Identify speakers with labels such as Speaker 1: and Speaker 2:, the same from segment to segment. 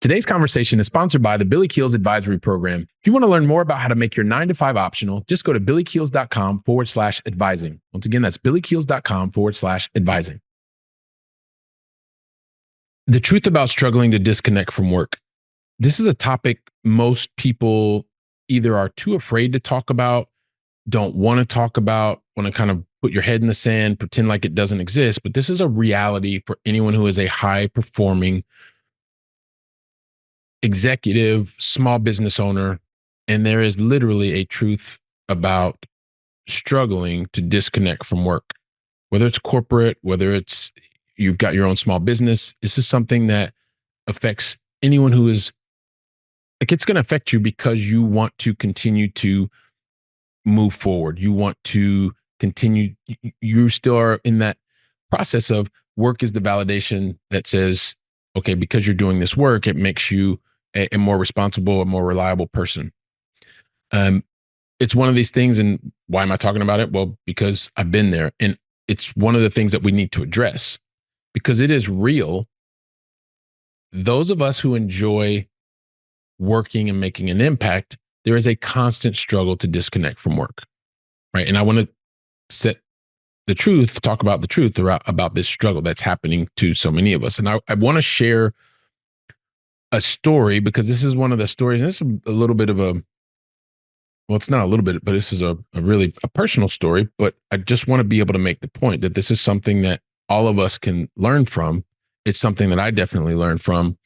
Speaker 1: Today's conversation is sponsored by the Billy Keels Advisory Program. If you want to learn more about how to make your 9 to 5 optional, just go to billykeels.com/advising. Once again, that's billykeels.com/advising. The truth about struggling to disconnect from work. This is a topic most people either are too afraid to talk about, don't want to talk about, want to kind of put your head in the sand, pretend like it doesn't exist. But this is a reality for anyone who is a high performing executive, small business owner. And there is literally a truth about struggling to disconnect from work, whether it's corporate, whether it's you've got your own small business. This is something that affects anyone who is like, it's going to affect you because you want to continue to move forward. You want to continue. You still are in that process of work is the validation that says, okay, because you're doing this work, it makes you a more responsible, a more reliable person. It's one of these things. And why am I talking about it? Well, because I've been there. And it's one of the things that we need to address because it is real. Those of us who enjoy working and making an impact, there is a constant struggle to disconnect from work, right? And I want to talk about the truth about this struggle that's happening to so many of us. And I want to share a story because this is one of the stories. And this is a little bit of it's not a little bit, but this is a really personal story. But I just want to be able to make the point that this is something that all of us can learn from. It's something that I definitely learned from.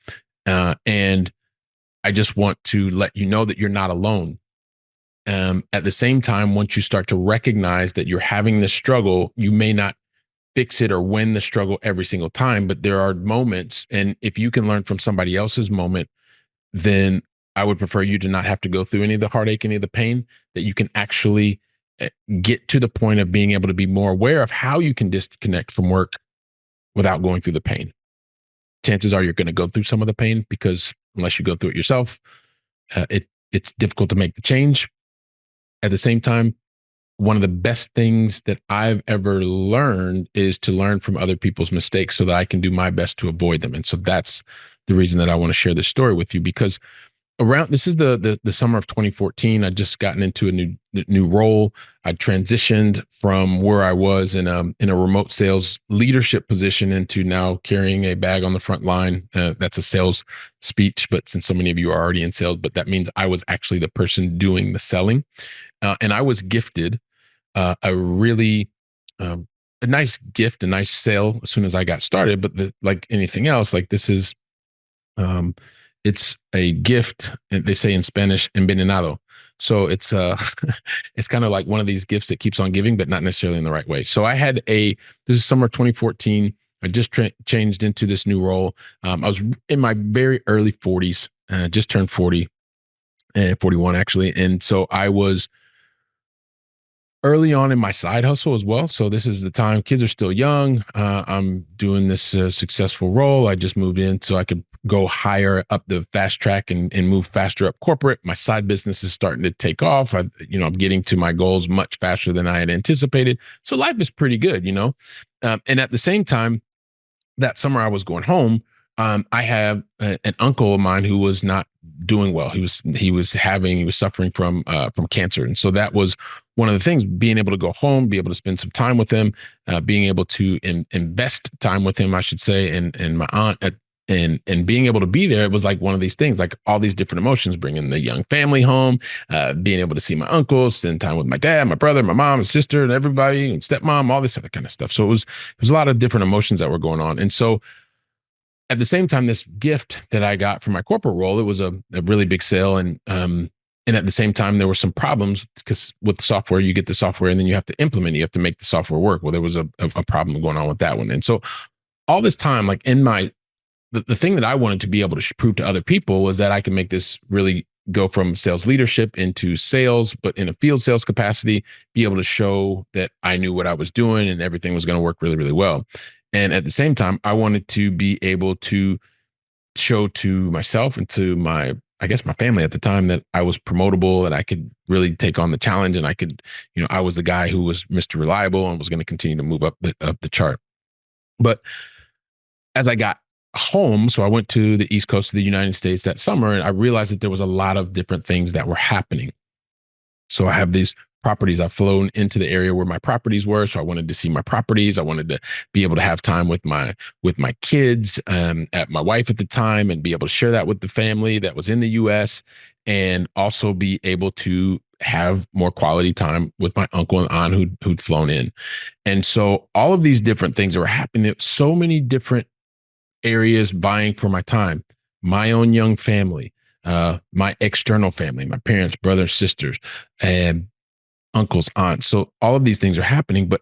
Speaker 1: And I just want to let you know that you're not alone. At the same time, once you start to recognize that you're having this struggle, you may not fix it or win the struggle every single time, but there are moments. And if you can learn from somebody else's moment, then I would prefer you to not have to go through any of the heartache, any of the pain, that you can actually get to the point of being able to be more aware of how you can disconnect from work without going through the pain. Chances are you're going to go through some of the pain because unless you go through it yourself, it's difficult to make the change. At the same time, one of the best things that I've ever learned is to learn from other people's mistakes so that I can do my best to avoid them. And so that's the reason that I want to share this story with you, because this is the summer of 2014. I'd just gotten into a new role. I transitioned from where I was in a remote sales leadership position into now carrying a bag on the front line. That's a sales speech, but since so many of you are already in sales, but that means I was actually the person doing the selling. And I was gifted a really a nice gift, a nice sale as soon as I got started. But like anything else, like this is, it's a gift. They say in Spanish, envenenado. So it's it's kind of like one of these gifts that keeps on giving, but not necessarily in the right way. So this is summer 2014. I just changed into this new role. I was in my very early 40s, just turned 40, 41 actually. And so I was early on in my side hustle as well. So this is the time kids are still young. I'm doing this successful role. I just moved in so I could go higher up the fast track and move faster up corporate. My side business is starting to take off. I'm getting to my goals much faster than I had anticipated. So life is pretty good, and at the same time, that summer I was going home. I have an uncle of mine who was not doing well. He was suffering from cancer. And so that was one of the things, being able to go home, be able to spend some time with him, being able to invest time with him, I should say, and my aunt and being able to be there. It was like one of these things, like all these different emotions, bringing the young family home, being able to see my uncle, spend time with my dad, my brother, my mom, and sister, and everybody, and stepmom, all this other kind of stuff. So it was a lot of different emotions that were going on. And so at the same time, this gift that I got from my corporate role, it was a really big sale. And at the same time, there were some problems because with the software, you get the software and then you have to implement it. You have to make the software work. Well, there was a problem going on with that one. And so all this time, like the thing that I wanted to be able to prove to other people was that I could make this really go from sales leadership into sales, but in a field sales capacity, be able to show that I knew what I was doing and everything was going to work really, really well. And at the same time, I wanted to be able to show to myself and to my family at the time that I was promotable and I could really take on the challenge. And I could, I was the guy who was Mr. Reliable and was going to continue to move up the chart. But as I got home. So I went to the East Coast of the United States that summer, and I realized that there was a lot of different things that were happening. So I have these properties. I've flown into the area where my properties were. So I wanted to see my properties. I wanted to be able to have time with my kids, at my wife at the time, and be able to share that with the family that was in the U.S. and also be able to have more quality time with my uncle and aunt who'd flown in. And so all of these different things were happening. So many different areas vying for my time. My own young family, my external family, my parents, brothers, sisters, and uncles, aunts. So all of these things are happening, but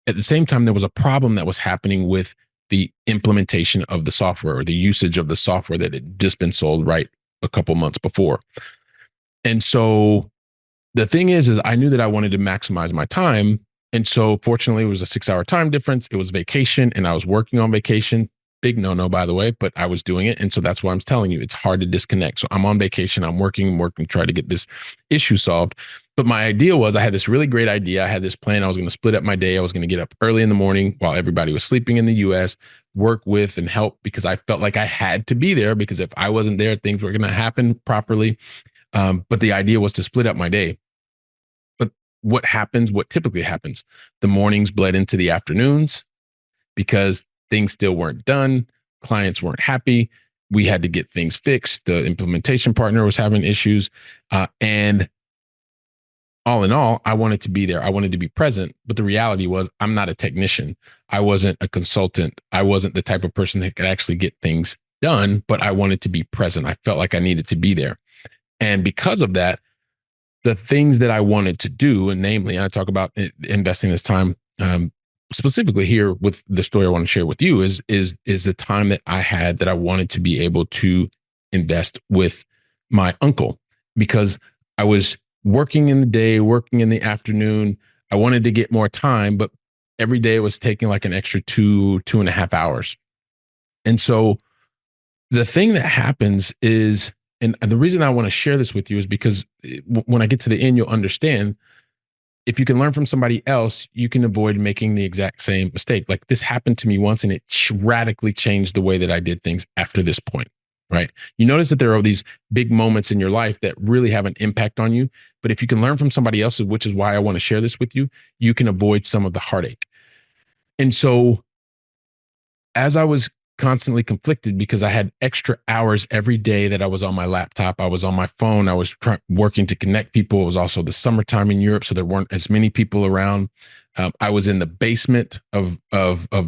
Speaker 1: at the same time, there was a problem that was happening with the implementation of the software or the usage of the software that had just been sold right a couple months before. And so the thing is I knew that I wanted to maximize my time. And so fortunately, it was a 6 hour time difference. It was vacation and I was working on vacation. Big no no, by the way, but I was doing it. And so that's why I'm telling you, it's hard to disconnect. So I'm on vacation, I'm working, try to get this issue solved. But my idea was I had this really great idea. I had this plan. I was going to split up my day. I was going to get up early in the morning while everybody was sleeping in the US, work with and help because I felt like I had to be there because if I wasn't there, things were going to happen properly. But the idea was to split up my day. But what typically happens? The mornings bled into the afternoons because things still weren't done. Clients weren't happy. We had to get things fixed. The implementation partner was having issues. And all in all, I wanted to be there. I wanted to be present. But the reality was, I'm not a technician. I wasn't a consultant. I wasn't the type of person that could actually get things done, but I wanted to be present. I felt like I needed to be there. And because of that, the things that I wanted to do, and namely, I talk about investing this time, specifically here with the story I want to share with you, is the time that I had that I wanted to be able to invest with my uncle because I was working in the day, working in the afternoon. I wanted to get more time, but every day was taking like an extra 2.5 hours. And so the thing that happens is, and the reason I want to share this with you is because when I get to the end, you'll understand if you can learn from somebody else, you can avoid making the exact same mistake. Like this happened to me once and it radically changed the way that I did things after this point, right? You notice that there are these big moments in your life that really have an impact on you. But if you can learn from somebody else, which is why I want to share this with you, you can avoid some of the heartache. And so as I was constantly conflicted because I had extra hours every day that I was on my laptop, I was on my phone, I was working to connect people. It was also the summertime in Europe, so there weren't as many people around. I was in the basement of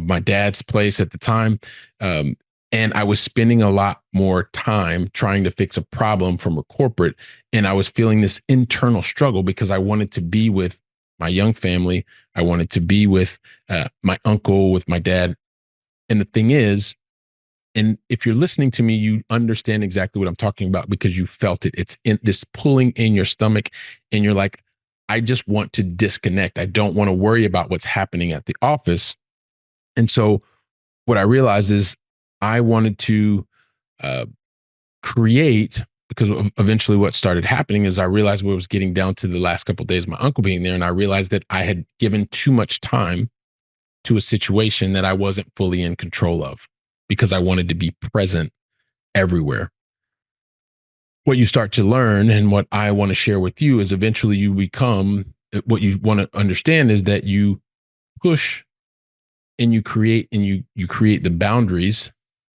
Speaker 1: my dad's place at the time, and I was spending a lot more time trying to fix a problem from a corporate, and I was feeling this internal struggle because I wanted to be with my young family, I wanted to be with my uncle, with my dad. And the thing is, and if you're listening to me, you understand exactly what I'm talking about because you felt it. It's in this pulling in your stomach, and you're like, I just want to disconnect. I don't want to worry about what's happening at the office. And so, what I realized is I wanted to uh, create because eventually what started happening is I realized what was getting down to the last couple of days of my uncle being there, and I realized that I had given too much time to a situation that I wasn't fully in control of because I wanted to be present everywhere. What you start to learn and what I want to share with you is eventually you become what you want to understand is that you push and you create the boundaries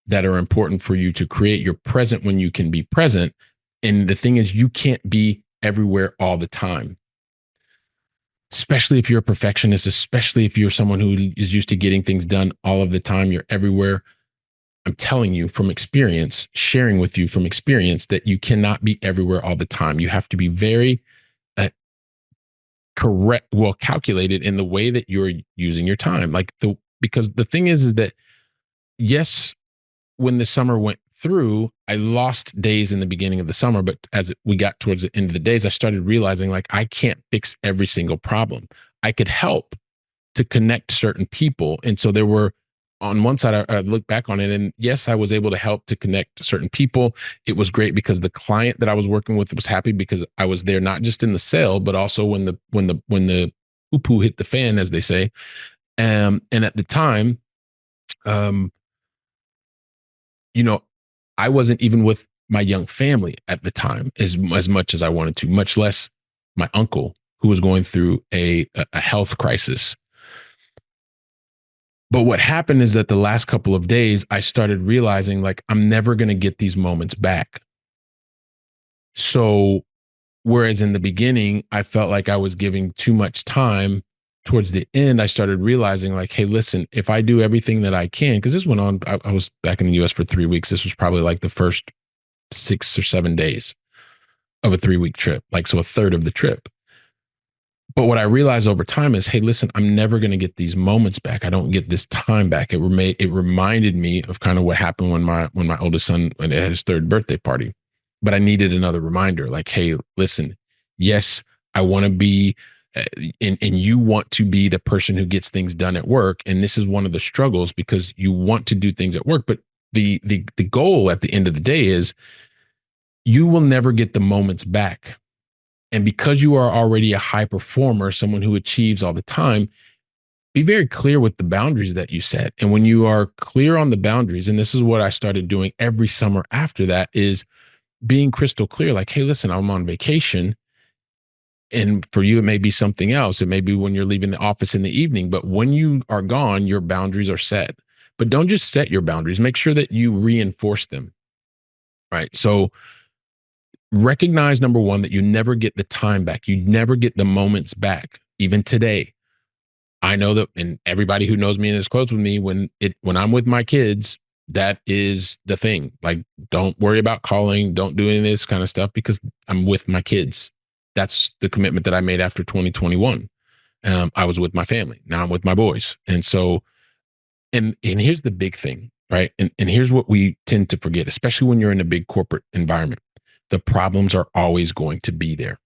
Speaker 1: that are important for you to create. You're present when you can be present. And the thing is, you can't be everywhere all the time, especially if you're a perfectionist, especially if you're someone who is used to getting things done all of the time. You're everywhere. I'm telling you from experience, sharing with you from experience that you cannot be everywhere all the time. You have to be very correct, well calculated in the way that you're using your time. Because the thing is that yes, when the summer went through, I lost days in the beginning of the summer, but as we got towards the end of the days, I started realizing like I can't fix every single problem. I could help to connect certain people. And so there were, on one side, I look back on it, and yes, I was able to help to connect certain people. It was great because the client that I was working with was happy because I was there not just in the sale, but also when the poo poo hit the fan, as they say. And at the time, um, you know, I wasn't even with my young family at the time as much as I wanted to, much less my uncle who was going through a health crisis. But what happened is that the last couple of days, I started realizing like I'm never going to get these moments back. So, whereas in the beginning, I felt like I was giving too much time, towards the end, I started realizing like, hey, listen, if I do everything that I can, because this went on, I was back in the US for 3 weeks. This was probably like the first 6 or 7 days of a 3 week trip, like so a third of the trip. But what I realized over time is, hey, listen, I'm never going to get these moments back. I don't get this time back. It reminded me of kind of what happened when my oldest son when had his third birthday party. But I needed another reminder, like, hey, listen, yes, I want to be, and you want to be the person who gets things done at work, and this is one of the struggles because you want to do things at work, but the goal at the end of the day is you will never get the moments back. And because you are already a high performer, someone who achieves all the time, be very clear with the boundaries that you set. And when you are clear on the boundaries, and this is what I started doing every summer after that, is being crystal clear like, hey, listen, I'm on vacation. And for you, it may be something else. It may be when you're leaving the office in the evening, but when you are gone, your boundaries are set. But don't just set your boundaries, make sure that you reinforce them. Right. So, recognize number one that you never get the time back. You never get the moments back. Even today, I know that, and everybody who knows me and is close with me, when I'm with my kids, that is the thing. Like, don't worry about calling, don't do any of this kind of stuff because I'm with my kids. That's the commitment that I made after 2021. I was with my family. Now I'm with my boys, and so, and here's the big thing, right? And here's what we tend to forget, especially when you're in a big corporate environment. The problems are always going to be there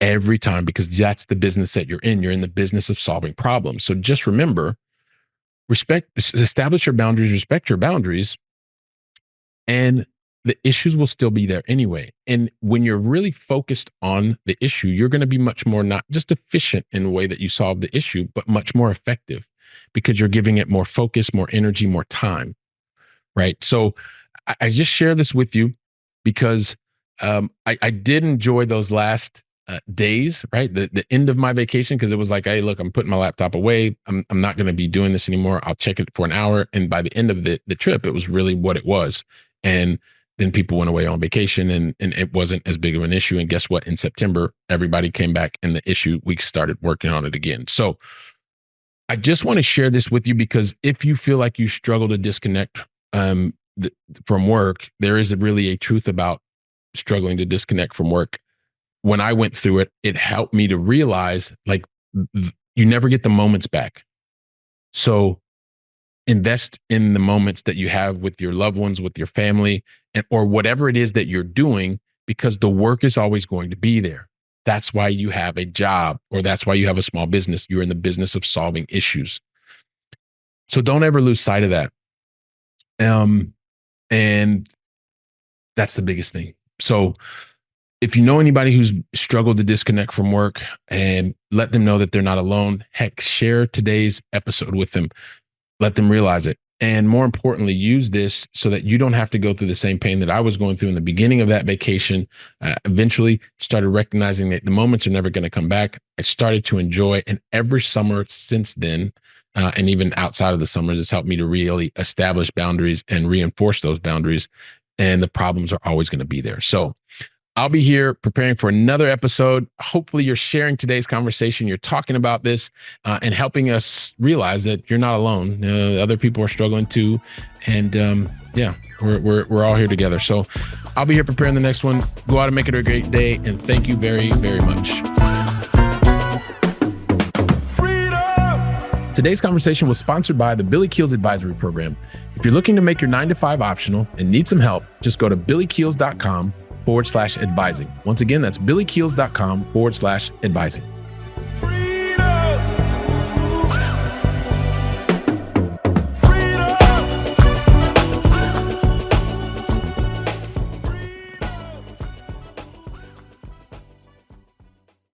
Speaker 1: every time because that's the business that you're in. You're in the business of solving problems. So just remember, establish your boundaries, respect your boundaries, and the issues will still be there anyway. And when you're really focused on the issue, you're going to be much more not just efficient in the way that you solve the issue, but much more effective because you're giving it more focus, more energy, more time. Right. So I just share this with you because I did enjoy those last days, right? The end of my vacation, because it was like, hey, look, I'm putting my laptop away. I'm not going to be doing this anymore. I'll check it for an hour. And by the end of the trip, it was really what it was. And then people went away on vacation and it wasn't as big of an issue. And guess what? In September, everybody came back and the issue, we started working on it again. So I just want to share this with you because if you feel like you struggle to disconnect from work, there is really a truth about struggling to disconnect from work. When I went through it, it helped me to realize like you never get the moments back. So invest in the moments that you have with your loved ones, with your family, and or whatever it is that you're doing, because the work is always going to be there. That's why you have a job, or that's why you have a small business. You're in the business of solving issues. So don't ever lose sight of that. And that's the biggest thing. So if you know anybody who's struggled to disconnect from work, and let them know that they're not alone. Heck, share today's episode with them. Let them realize it. And more importantly, use this so that you don't have to go through the same pain that I was going through in the beginning of that vacation. Eventually started recognizing that the moments are never going to come back. I started to enjoy, and every summer since then, and even outside of the summers, it's helped me to really establish boundaries and reinforce those boundaries. And the problems are always going to be there. So I'll be here preparing for another episode. Hopefully you're sharing today's conversation. You're talking about this and helping us realize that you're not alone. Other people are struggling too. And yeah, we're all here together. So I'll be here preparing the next one. Go out and make it a great day. And thank you very, very much. Today's conversation was sponsored by the Billy Keels Advisory Program. If you're looking to make your 9-to-5 optional and need some help, just go to billykeels.com/advising. Once again, that's billykeels.com/advising.